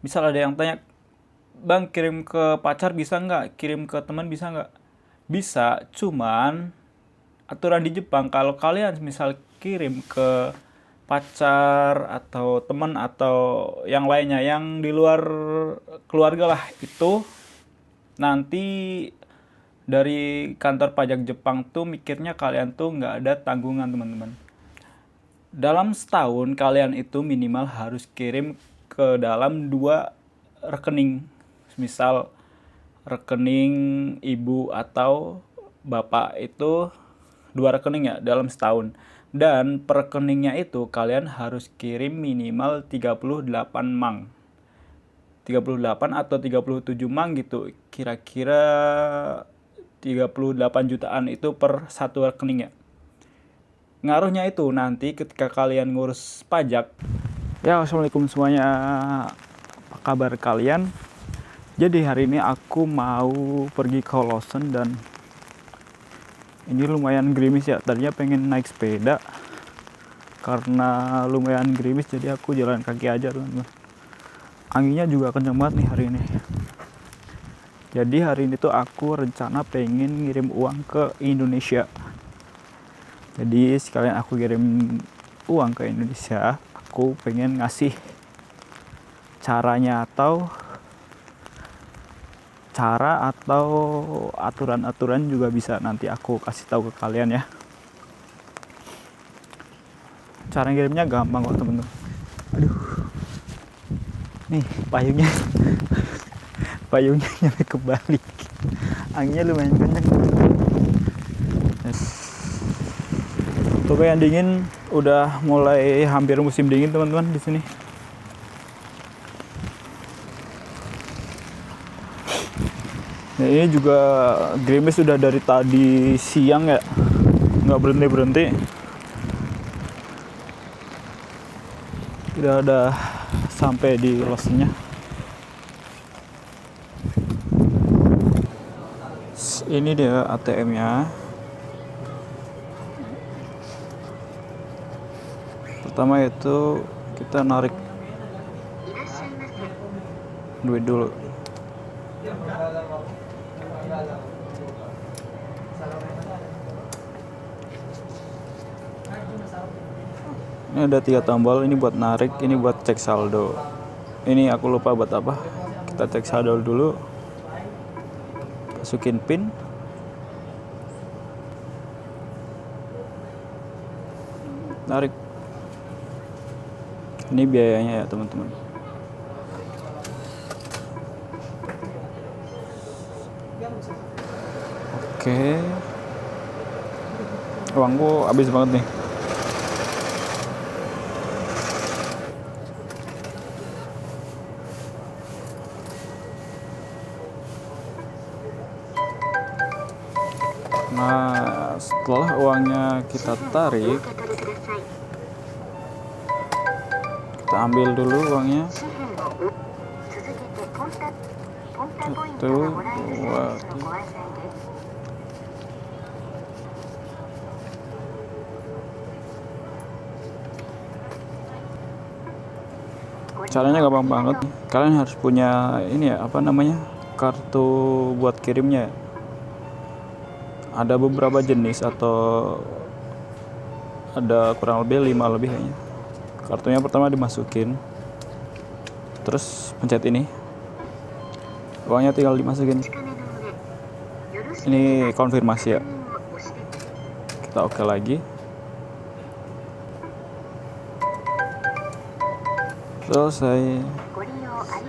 Misal ada yang tanya, bang kirim ke pacar bisa nggak, kirim ke teman bisa nggak? Bisa, cuman aturan di Jepang kalau kalian misal kirim ke pacar atau teman atau yang lainnya yang di luar keluarga lah, itu nanti dari kantor pajak Jepang tuh mikirnya kalian tuh nggak ada tanggungan teman-teman. Dalam setahun kalian itu minimal harus kirim ke dalam dua rekening. Misal rekening ibu atau bapak itu dua rekening ya dalam setahun. Dan per rekeningnya itu kalian harus kirim minimal 38 mang. 38 atau 37 mang gitu. Kira-kira 38 jutaan itu per satu rekening ya. Ngaruhnya itu nanti ketika kalian ngurus pajak. Ya, assalamualaikum semuanya. Apa kabar kalian? Jadi hari ini aku mau pergi ke Lawson dan ini lumayan gerimis ya. Tadinya pengen naik sepeda karena lumayan gerimis jadi aku jalan kaki aja teman-teman. Anginnya juga kenceng banget nih hari ini. Jadi hari ini tuh aku rencana pengen ngirim uang ke Indonesia. Jadi sekalian aku kirim uang ke Indonesia, aku pengen ngasih caranya atau aturan-aturan juga bisa nanti aku kasih tahu ke kalian ya. Cara ngirimnya gampang kok temen-temen. Aduh, nih payungnya nyampe kebalik, anginnya lumayan kenceng. Toko yang dingin udah mulai hampir musim dingin teman-teman di sini. Nah, ini juga gerimis sudah dari tadi siang ya, nggak berhenti. Udah sampai di losnya. Ini dia ATM-nya. Pertama itu kita narik duit dulu. Ini ada 3 tombol, ini buat narik, ini buat cek saldo. Ini aku lupa buat apa. Kita cek saldo dulu. Masukin PIN. Narik. Ini biayanya ya teman-teman. Oke. Uangku habis banget nih. Nah, setelah uangnya kita tarik, kita ambil dulu uangnya. 1, 2, 3. Caranya gampang banget. Kalian harus punya ini ya, kartu buat kirimnya. Ada beberapa jenis atau ada kurang lebih 5 lebih kayaknya. Kartunya pertama dimasukin, terus pencet ini, uangnya tinggal dimasukin. Ini konfirmasi ya, kita oke lagi. Selesai.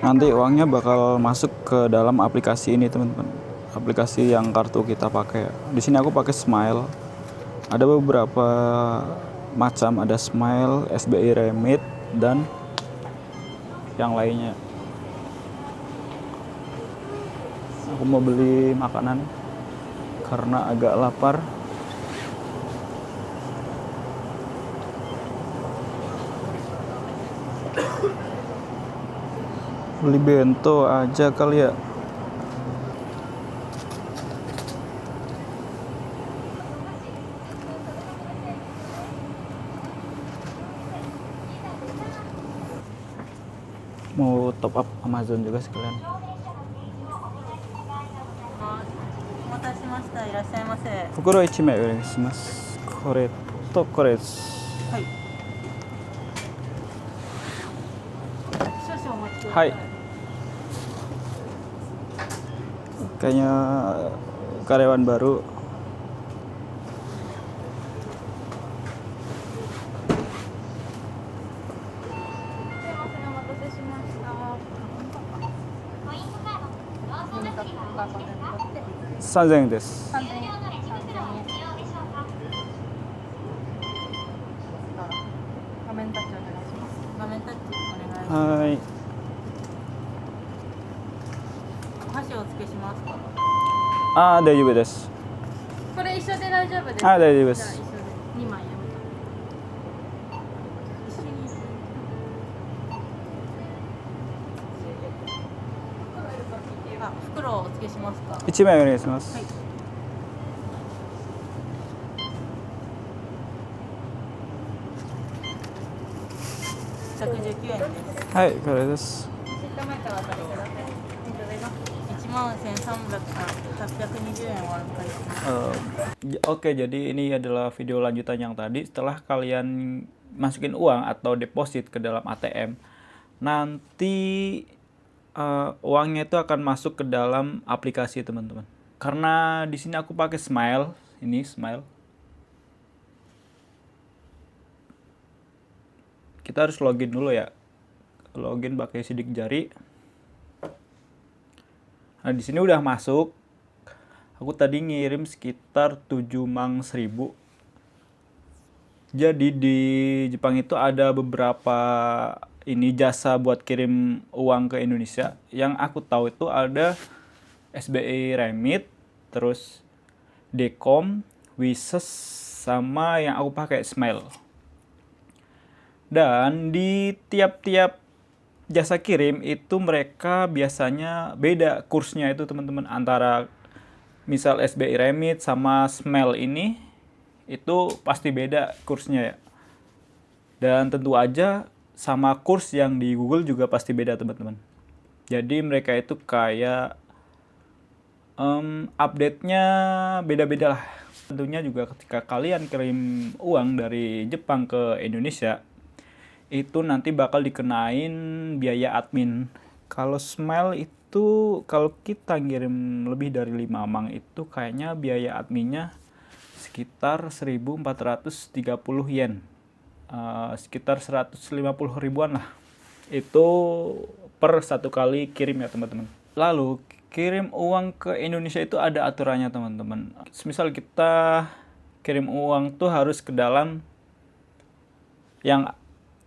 Nanti uangnya bakal masuk ke dalam aplikasi ini teman-teman, aplikasi yang kartu kita pakai. Di sini aku pakai Smile. Ada beberapa macam, ada Smile, SBI Remit, dan yang lainnya. Aku mau beli makanan karena agak lapar. Beli bento aja kali ya. Mau top up Amazon juga sekalian. お待たせしました。いらっしゃいませ。袋1枚お願いします。これとこれです。はい。少々お待ちください。はい。Kayaknya karyawan baru. Sanzen desu. 画面タッチお願いします。画面タッチお願いします。はい。お箸をお付けしますか。大丈夫です。これ一緒で大丈夫です。大丈夫です。じゃあ一緒で2枚やめと。一緒に。袋をお付けしますか。1枚お願いします。はい。119円です。はい、これです。シート前からお取りください。11320円お預かりします。Oke, jadi ini adalah video lanjutan yang tadi. Setelah kalian masukin uang atau deposit ke dalam ATM, nanti uangnya itu akan masuk ke dalam aplikasi teman-teman. Karena di sini aku pakai Smile, ini Smile. Kita harus login dulu ya. Login pakai sidik jari. Nah, di sini udah masuk. Aku tadi ngirim sekitar 7.000. Jadi di Jepang itu ada beberapa ini jasa buat kirim uang ke Indonesia. Yang aku tahu itu ada SBI Remit, terus Dekom, Wises, sama yang aku pakai Smile. Dan di tiap-tiap jasa kirim itu mereka biasanya beda kursnya itu teman-teman, antara misal SBI Remit sama Smile ini itu pasti beda kursnya ya. Dan tentu aja sama kurs yang di Google juga pasti beda teman-teman. Jadi mereka itu kayak update-nya beda-beda lah. Tentunya juga ketika kalian kirim uang dari Jepang ke Indonesia, itu nanti bakal dikenain biaya admin. Kalau Smile itu kalau kita ngirim lebih dari 5 mang itu kayaknya biaya adminnya sekitar 1.430 yen. Sekitar 150 ribuan lah. Itu per satu kali kirim ya teman-teman. Lalu kirim uang ke Indonesia itu ada aturannya teman-teman. Misal kita kirim uang tuh harus ke dalam yang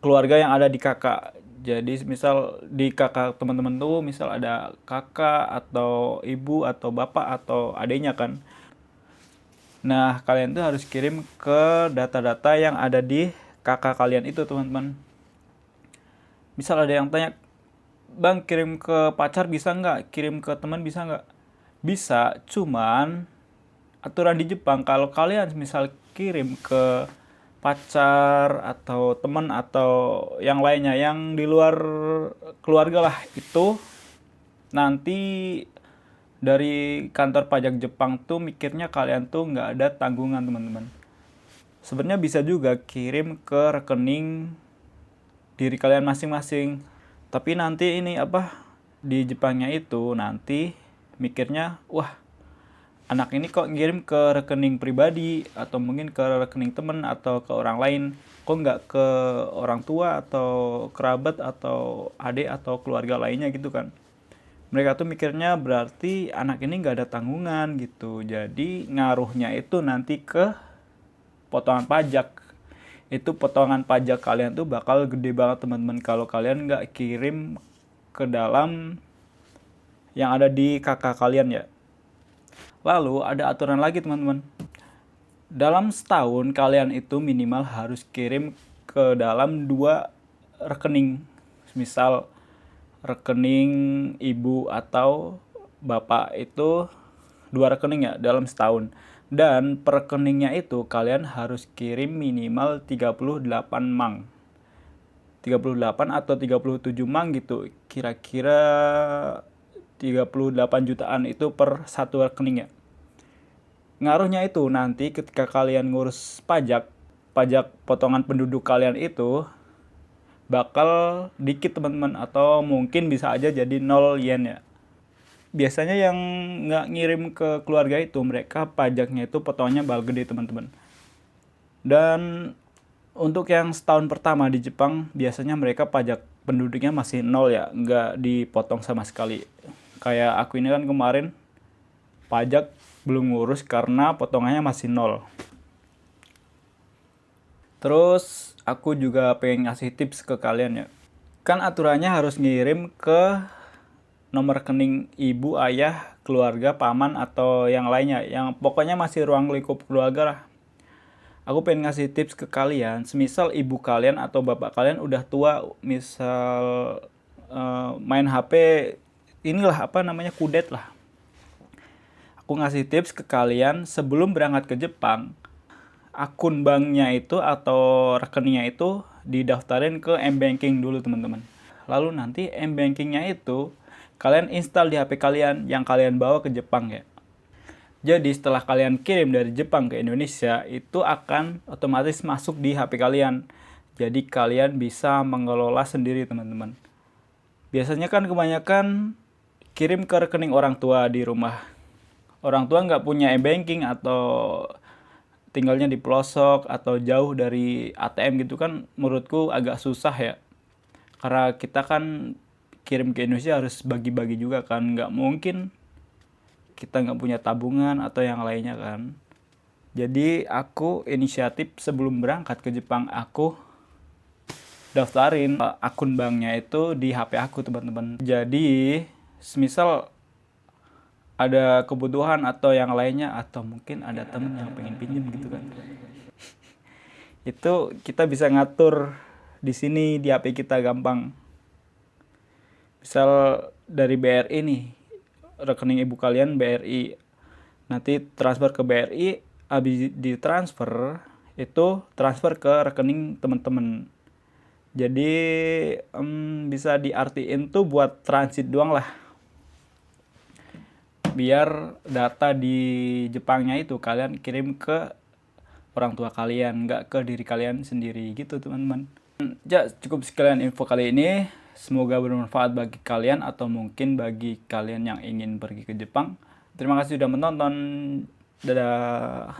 keluarga yang ada di kakak. Jadi misal di kakak teman-teman tuh misal ada kakak atau ibu atau bapak atau adiknya kan. Nah, kalian tuh harus kirim ke data-data yang ada di kakak kalian itu teman-teman. Misal ada yang tanya, "Bang, kirim ke pacar bisa nggak? Kirim ke teman bisa nggak?" Bisa, cuman aturan di Jepang kalau kalian misal kirim ke pacar atau teman atau yang lainnya yang di luar keluarga lah, itu nanti dari kantor pajak Jepang tuh mikirnya kalian tuh nggak ada tanggungan teman-teman. Sebenarnya bisa juga kirim ke rekening diri kalian masing-masing, tapi nanti ini di Jepangnya itu nanti mikirnya, wah, anak ini kok ngirim ke rekening pribadi atau mungkin ke rekening teman atau ke orang lain, kok nggak ke orang tua atau kerabat atau adik atau keluarga lainnya gitu kan. Mereka tuh mikirnya berarti anak ini nggak ada tanggungan gitu. Jadi ngaruhnya itu nanti ke potongan pajak. Itu potongan pajak kalian tuh bakal gede banget teman-teman kalau kalian nggak kirim ke dalam yang ada di kakak kalian ya. Lalu ada aturan lagi teman-teman. Dalam setahun kalian itu minimal harus kirim ke dalam 2 rekening. Misal rekening ibu atau bapak itu 2 rekening ya dalam setahun. Dan per rekeningnya itu kalian harus kirim minimal 38 mang. 38 atau 37 mang gitu. Kira-kira 38 jutaan itu per satu rekening ya. Ngaruhnya itu nanti ketika kalian ngurus pajak potongan penduduk kalian itu bakal dikit teman-teman, atau mungkin bisa aja jadi 0 yen ya. Biasanya yang nggak ngirim ke keluarga itu mereka pajaknya itu potongannya bakal gede teman-teman. Dan untuk yang setahun pertama di Jepang biasanya mereka pajak penduduknya masih 0 ya, nggak dipotong sama sekali. Kayak aku ini kan kemarin pajak belum ngurus karena potongannya masih 0. Terus aku juga pengen ngasih tips ke kalian ya. Kan aturannya harus ngirim ke nomor rekening ibu, ayah, keluarga, paman, atau yang lainnya. Yang pokoknya masih ruang lingkup keluarga lah. Aku pengen ngasih tips ke kalian. Semisal ibu kalian atau bapak kalian udah tua, misal main HP, inilah apa namanya, kudet lah. Aku ngasih tips ke kalian sebelum berangkat ke Jepang. Akun banknya itu atau rekeningnya itu didaftarin ke M-Banking dulu teman-teman. Lalu nanti M-Bankingnya itu kalian install di HP kalian yang kalian bawa ke Jepang ya. Jadi setelah kalian kirim dari Jepang ke Indonesia, itu akan otomatis masuk di HP kalian. Jadi kalian bisa mengelola sendiri teman-teman. Biasanya kan kebanyakan kirim ke rekening orang tua di rumah. Orang tua nggak punya e-banking atau tinggalnya di pelosok atau jauh dari ATM gitu kan, menurutku agak susah ya. Karena kita kan kirim ke Indonesia harus bagi-bagi juga kan, nggak mungkin kita nggak punya tabungan atau yang lainnya kan. Jadi aku inisiatif sebelum berangkat ke Jepang, aku daftarin akun banknya itu di HP aku teman-teman. Jadi semisal ada kebutuhan atau yang lainnya, atau mungkin ada temen yang pengen pinjem gitu kan, itu kita bisa ngatur di sini di HP kita gampang. Misal dari BRI nih, rekening ibu kalian BRI, nanti transfer ke BRI, habis ditransfer itu transfer ke rekening teman-teman. Jadi bisa diartiin tuh buat transit doang lah, biar data di Jepangnya itu kalian kirim ke orang tua kalian, nggak ke diri kalian sendiri gitu teman-teman. Ya cukup sekian info kali ini. Semoga bermanfaat bagi kalian atau mungkin bagi kalian yang ingin pergi ke Jepang. Terima kasih sudah menonton. Dadah.